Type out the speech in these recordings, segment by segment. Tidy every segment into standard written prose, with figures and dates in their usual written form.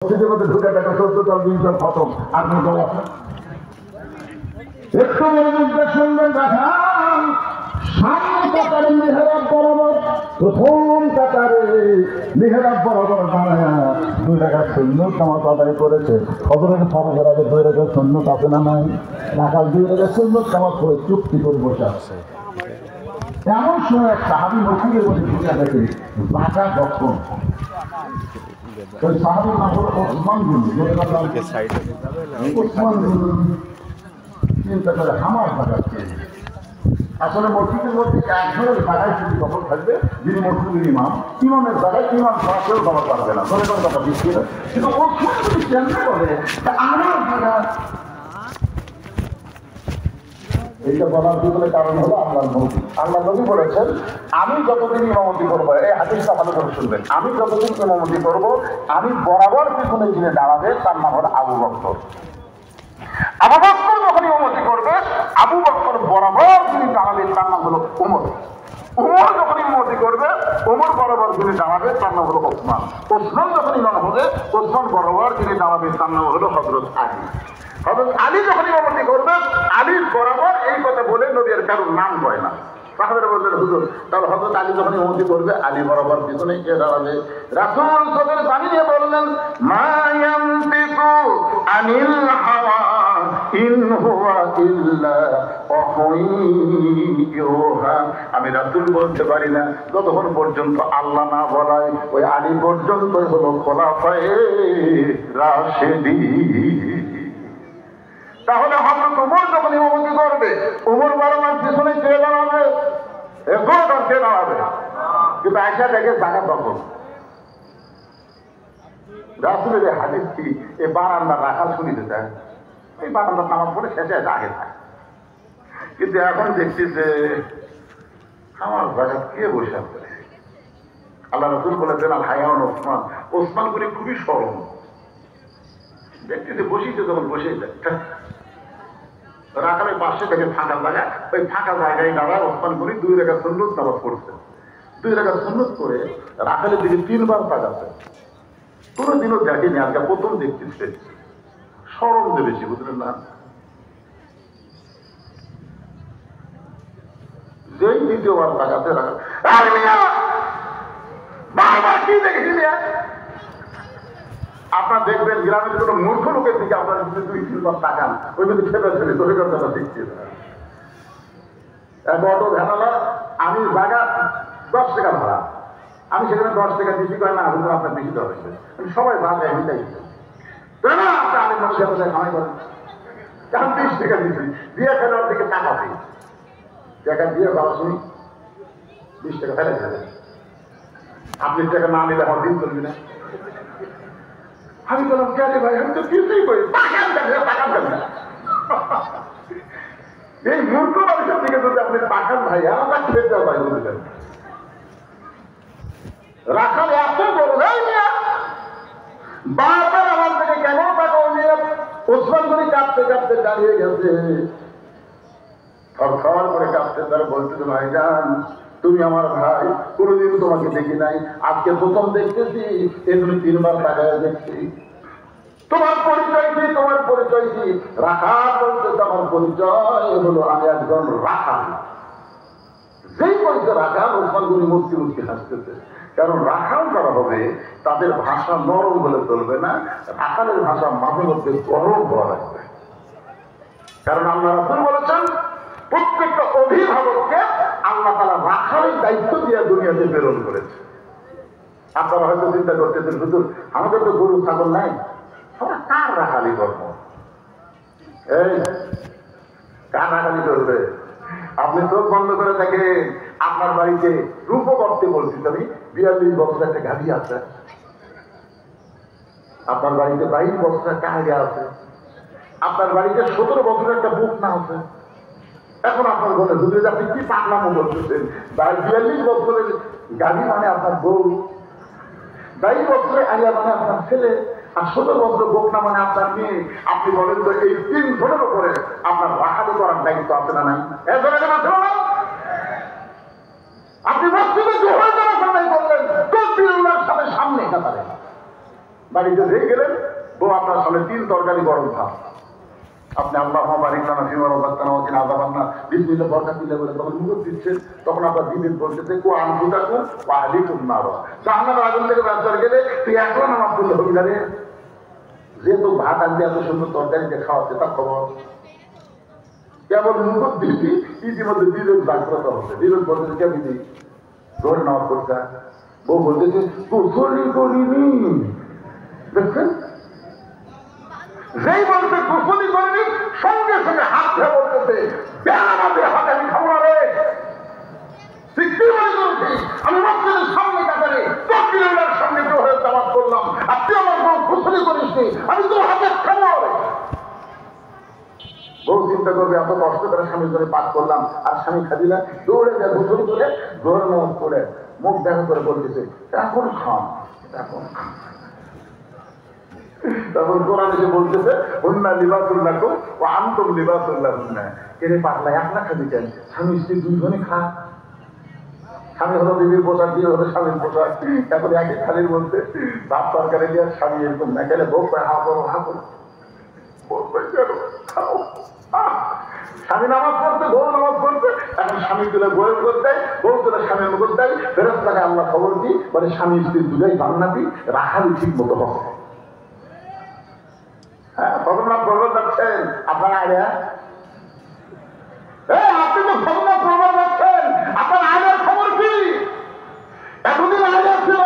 মসজিদের মধ্যে ঢুকে দেখা 14 দিন খতম। আপনি একটু মনোযোগ শুনবেন, দেখান সামনে কাতারে মেহরাব বরাবর, প্রথম কাতারে মেহরাব বরাবর দাঁড়ায় 2 রাকাত সুন্নত নামাজ আদায় করেছে। ফজরের ফরজের আগে 2 রাকাত সুন্নত আছে না নাই? রাকাত 2 রাকাত সুন্নত নামাজ পড়ে চুক্তি করে বসে আছে। এমন সময় এক সাহাবী মসজিদের মধ্যে ঢুকে দেখে বাঁকা যখন ওই সাহাবীর নাম হলো ওসমান গনি। ওসমান গনি চিন্তা করে হামার বাগাচ্ছে। আসলে মসজিদের মধ্যে একজনের জায়গায় শুধু দখল থাকবে, যিনি মসজিদের ইমাম। ইমামের জায়গায় ইমাম ছাড়া কেউ দখল পারবে না, ধরে কোনো কথা দিচ্ছি না। কিন্তু ওসমান গনি চিন্তা করে আমার জায়গা, এইটা বলার পিছনে কারণ হলো আল্লাহ নবী বলেছেন, আমি যতদিন ইমামতি করবো, এই হাদিসটা ভালো করে শুনবেন, আমি যতদিন ইমামতি করবো, আমি বরাবর পিছনে যিনি দাঁড়াবে তার নাম হলো আবু বকর। আবু বকর যখন ইমামতি করবে, আবু বকর বরাবর যিনি দাঁড়াবে তার নাম হলো উমর। উমর যখন ইমামতি করবে, উমর বরাবর যিনি দাঁড়াবে তার নাম হলো ওসমান। ওসমান যখন ইমাম হবে, ওসমান বরাবর যিনি দাঁড়াবে তার নাম হলো হযরত আলী। হযরত আলী যখন ইমামতি করবে, আলীর বরাবর, এই কথা বলে নবী আর কারোর নাম কয় না। সাহাবারা বললেন, হুজুর তাহলে হযরত আলী যখন ইমামতি করবে, আলী বরাবর পিছনে কে দাঁড়াবে? রাসূল চোখের পানি দিয়ে বললেন, মা ইয়ানতিকু আনিল হাওয়া ইন হুয়া ইল্লা ওয়াহয়ুন ইউহা। আমি রাসূল বলতে পারি না যতক্ষণ পর্যন্ত আল্লাহ না বলায়। ওই আলী পর্যন্ত হলো খোলাফায়ে রাশিদিন। তাহলে হযরত ওমর যখন ইমামতি করবে, ওমর বরাবর পিছনে কে দাঁড়াবে? এগোর কে দাঁড়াবে? কিন্তু আয়েশা দেখে জায়গা দখল। রাসূলের এই হাদিসটি এই বারান্দা রাখাল শুনিতে চায়, এই বারান্দার নামাজ পড়ে শেষে আগে থাকে। কিন্তু এখন দেখছি যে আমার জায়গা কে বসে আছে। আল্লাহ রাসূল বলেছেন, আল হায়াউন ওসমান। ওসমান করে খুবই সরল। দেখতেছে বসিতে যখন বসে যায়, রাখালের পাশে থেকে ফাঁকা জায়গা, ওই ফাঁকা জায়গায় দাঁড়ায় ওসমান গনি 2 রাকাত সুন্নত নামাজ পড়ছে। 2 রাকাত সুন্নত করে রাখালের দিকে 3 বার তাকাচ্ছে। কোনোদিনও দেখেনি, আজকে প্রথম দেখতেছে। সরম যে বেশি, বুঝলেন না? যেই 2বার তাকাতে রাখাল, কি দেখেছি? আপনার দেখবেন গ্রামের কোনো মূর্খ লোকের দিকে আপনার যদি 2-3 বার তাকান, ওই কিন্তু খেপে ফেলে ধরে কথা দেখছি। এক অটো ভ্যানালা, আমি জায়গা 10 টাকা ভাড়া, আমি সেখানে 10 টাকা বেশি করে না, আমি আপনার বেশি দেওয়া হয়েছে। সবাই ভাড়া আমি তাই আপনি আরেক মানুষের কোথায় কামাই করেন, কারণ 20 টাকা দিচ্ছি দিয়ে ফেলার দিকে টাকা দিই, টাকা দিয়ে ভাড়া শুনি 20 টাকা ফেলে ফেলে। আপনি টাকা না নিলে আমার দিন চলবি না। আমি বললাম, কে ভাই, আমি তো কিছুই করি, এই মূর্খ মানুষের দিকে যদি আপনি পাঠান ভাই, আমার খেয়ে দেওয়া ভাই বলবেন। রাখাল এত বড় বারবার আমার থেকে কেন টাকা নিয়ে ওসমান গনি কাঁপতে কাঁপতে দাঁড়িয়ে গেছে। খাওয়ার পরে কাঁপতে তারা বলছে, ভাইজান তুমি আমার ভাই, কোনোদিন তোমাকে দেখি নাই, আজকে প্রথম দেখতেছি, এগুলি 3 বার তাকায় দেখছি। তোমার পরিচয় কি? তোমার পরিচয় কি? রাখাল বলতে তোমার পরিচয় হলো আমি একজন রাখাল। যেই পরিচয় রাখাল, ওসমান গনি মুক্তি মুক্তি হাসতেছে। কারণ রাখাল যারা হবে তাদের ভাষা নরম হলে চলবে না, রাখালের ভাষা মাঝে মধ্যে গরম হওয়া লাগবে। কারণ আল্লাহ রাসূল বলেছেন, প্রত্যেকটা অভিভাবককে আল্লাহ তাআলা রাখালের দায়িত্ব দিয়ে দুনিয়াতে প্রেরণ করেছে। আপনারা হয়তো চিন্তা করতেছেন, হুজুর আমাদের তো গরু ছাগল নাই, আমরা কার রাখালি করবো? এই কার রাখালি করবে? আপনি চোখ বন্ধ করে দেখেন, আপনার বাড়িতে রূপ করতে বলছি আমি, 42 বছর একটা গাড়ি আছে। আপনার বাড়িতে 22 বছর একটা আগে আছে। আপনার বাড়িতে 17 বছর একটা বুক না আছে। এখন আপনার বলে যদি আপনি কি পাগলামো করতেছেন, 42 বছরের গাড়ি মানে আপনার বউ, 22 বছরের আলিয়া মানে আপনার ছেলে, আর 17 বছর বুক না মানে আপনার মেয়ে। আপনি বলেন তো এই 3 জনের উপরে আপনার রাখালি করার দায়িত্ব আছে না নাই? আপনি মসজিদে জোহরের নামাজ আদায় করলেন, তকবীরুল্লাহর সাথে সামনে কাতারে। বাড়িতে দিয়ে গেলেন, বউ আপনার সামনে 3 তরকারি গরম ভাত, আপনি আল্লাহ বারিক লানা ফিমা রাযাকতানা ওয়া কিনা আযাবান্নার বিসমিল্লাহ বরকত দিলে বলে তখন মুখ দিচ্ছেন, তখন আপনার বিবেক বলতেছে কো আনফুসাকুম ওয়া আহলিকুম নার, জাহান্নামের আগুন থেকে বাঁচার গেলে তুই একলা নামাজ পড়লে হবি না রে, যেহেতু ভাত আনতে এত সুন্দর তরকারি দিয়ে খাওয়াচ্ছে তার খবর কেবল মুখ দিচ্ছি, ইতিমধ্যে বিবেক জাগ্রত হচ্ছে। বিবেক বলতেছে কে দিদি ধরে নামাজ পড়ছে, বউ বলতেছে কুফরি করিনি, দেখছেন যেই বলতে কুফরি করিনি সঙ্গে সঙ্গে হাত ধরে বলতেছে আমাদের হাতে আমি খাবো না রে, আমি মসজিদের সামনে কাতারে তকবীরের সামনে কেউ হয়ে জামাত করলাম, আর তুই আমার বউ কুফরি করিস, আমি তোর হাতে খাবো। বউ চিন্তা করবে এত কষ্ট করে স্বামীর করে পাঠ করলাম, আর স্বামী খাদিলা দৌড়ে যায় গোসল করে জোর নামাজ করে মুখ দেখা করে বলতেছে এখন খান, এখন খান। তখন কোরআন এসে বলতেছে হুন্না লিবাসুল্লাকুম ওয়া আনতুম লিবাসুল্লাহুন্না, এরে পাগলা একলা খাবি কেন, স্বামী স্ত্রী দুইজনে খা, স্বামী হলো বিবির পোশাক, বিয়ে হলো স্বামীর পোশাক, এখন একই থালির মধ্যে ভাত তরকারি দিয়ে স্বামী এরকম না খেলে বউ হা করো হা করো, স্বামী নামাজ পড়তে বউ নামাজ পড়তে, এখন স্বামী তুলে বউয়ের মুখ দেয়, বউ তুলে স্বামীর মুখ দেয়, ফেরেশতাকে আল্লাহ খবর দিই বলে স্বামী স্ত্রীর দুটাই জান্নাতি, রাখালি ঠিক মতো হবে। হ্যাঁ ভগবান প্রবল যাচ্ছেন আপনার আয়া, আপনি তো ভগবান প্রবল যাচ্ছেন, আপনার আয়ার খবর কি? এতদিন আয়া ছিল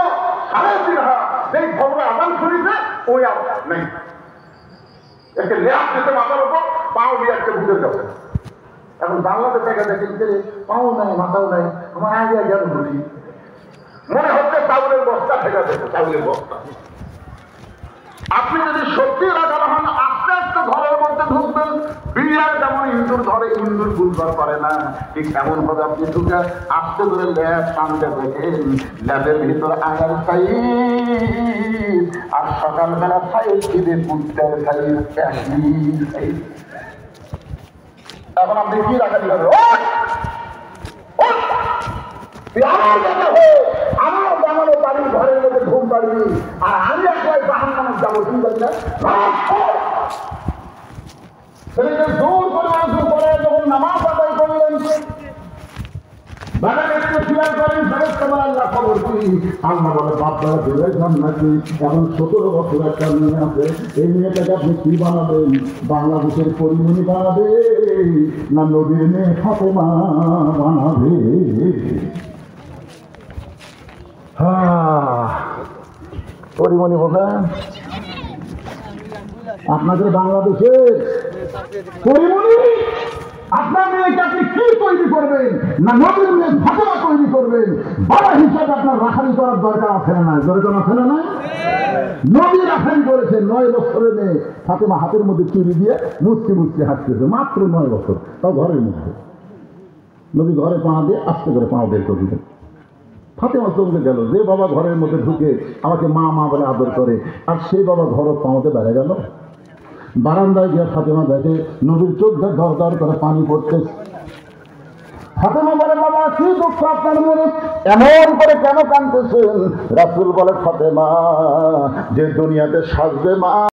3.5 হাত, যেই ভগবান আদান শুনিছে ওই নেই, একে লেয়ার দিতে মাথার উপর, পাও দিয়ে একটা বুঝে যাচ্ছে। এখন বাংলাদেশ জায়গা দেখেন পাও নাই মাথাও নাই, আমার আগে গেল বুঝি মনে হচ্ছে চাউলের বস্তা থেকে যাচ্ছে, চাউলের বস্তা। আপনি যদি সত্যি রাখানো হন আস্তে আস্তে ঘরের মধ্যে ঢুকবেন, বিড়াল যেমন ইন্দুর ধরে ইন্দুর গুলবার করে না, ঠিক এমন ভাবে আপনি ঢুকে আস্তে করে ল্যাব টানতে দেখেন, ল্যাবের ভিতর আগার সাইজ আর সকালবেলা সাইজ খিদে পুত্রের সাইজ সাইজ। এখন আপনি কি রাখাতে পারবেন? আমার জানানো বাড়ির ঘরের মধ্যে ঘুম পাড়বি, আর আমি একবার বাহান নামাজ যাবো, তুমি বলি না ছেলেকে জোর করে জোর করে যখন নামাজ আদায় করলেন, বাগান একটু শিকার করেন, ফেরেশতা আল্লাহ খবর কি? আল্লাহ বলে বাচ্চারা বেড়ে যান নাকি, এখন 17 বছর একটা মেয়ে আছে, এই মেয়েটাকে আপনি কি বানাবেন? বাংলাদেশের পরিমণি বানাবে না নবীর মেয়ে ফাতেমা বানাবে? পরিমণি বলেন আপনাদের বাংলাদেশের পরিমণি, আপনার মেয়েকে আপনি কি তৈরি করবেন? না নবীর মেয়ে ফাতেমা তৈরি করবেন? বাবা হিসাবে আপনার রাখালি করার দরকার আছে না নাই? দরকার আছে না নাই? নবী রাখালি করেছে, 9 বছরের মেয়ে ফাতেমা হাতের মধ্যে চুরি দিয়ে মুচকি মুচকি হাঁটতেছে, মাত্র 9 বছর, তাও ঘরের মধ্যে। নবী ঘরে পা দিয়ে আস্তে করে পা বের করে দিলেন, ফাতেমা চমকে গেল, যে বাবা ঘরের মধ্যে ঢুকে আমাকে মা মা বলে আদর করে, আর সেই বাবা ঘর পাওয়াতে বেড়ে গেল। বারান্দায় গিয়ে ফাতেমা দেখে নবীর চোখ দিয়ে ধর ধর করে পানি পড়তে। ফাতেমা বলে বাবা কি দুঃখ আপনার মনে, এমন করে কেন কাঁদতেছেন? রাসূল বলে ফাতেমা যে দুনিয়াতে সাজবে মা